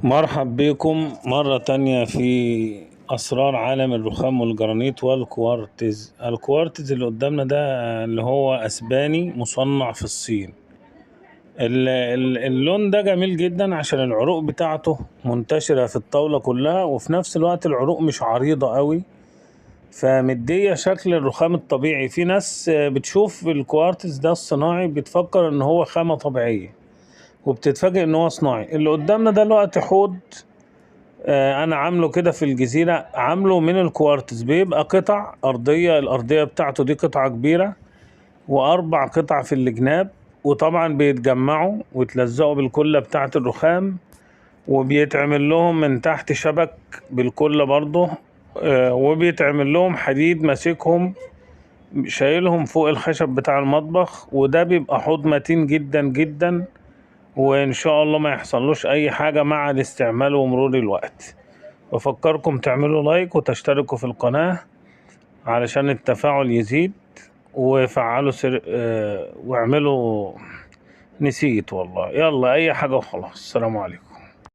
مرحب بكم مرة تانية في أسرار عالم الرخام والجرانيت والكوارتز. الكوارتز اللي قدامنا ده اللي هو أسباني مصنع في الصين. اللون ده جميل جدا عشان العروق بتاعته منتشرة في الطاولة كلها، وفي نفس الوقت العروق مش عريضة قوي، فمدية شكل الرخام الطبيعي. في ناس بتشوف الكوارتز ده الصناعي بتفكر ان هو خامة طبيعية وبتتفاجئ ان هو صناعي. اللي قدامنا ده الوقت حوض انا عامله كده في الجزيرة، عامله من الكوارتز، بيبقى قطع ارضية، الارضية بتاعته دي قطعة كبيرة واربع قطع في الجناب، وطبعا بيتجمعوا ويتلزقوا بالكلة بتاعة الرخام، وبيتعمل لهم من تحت شبك بالكلة برضه، وبيتعمل لهم حديد ماسكهم شايلهم فوق الخشب بتاع المطبخ، وده بيبقى حوض متين جدا جدا، وان شاء الله ما يحصلوش اي حاجة مع الاستعمال ومرور الوقت. بفكركم تعملوا لايك وتشتركوا في القناة علشان التفاعل يزيد، وفعلوا واعملوا، نسيت والله، يلا اي حاجة وخلاص. السلام عليكم.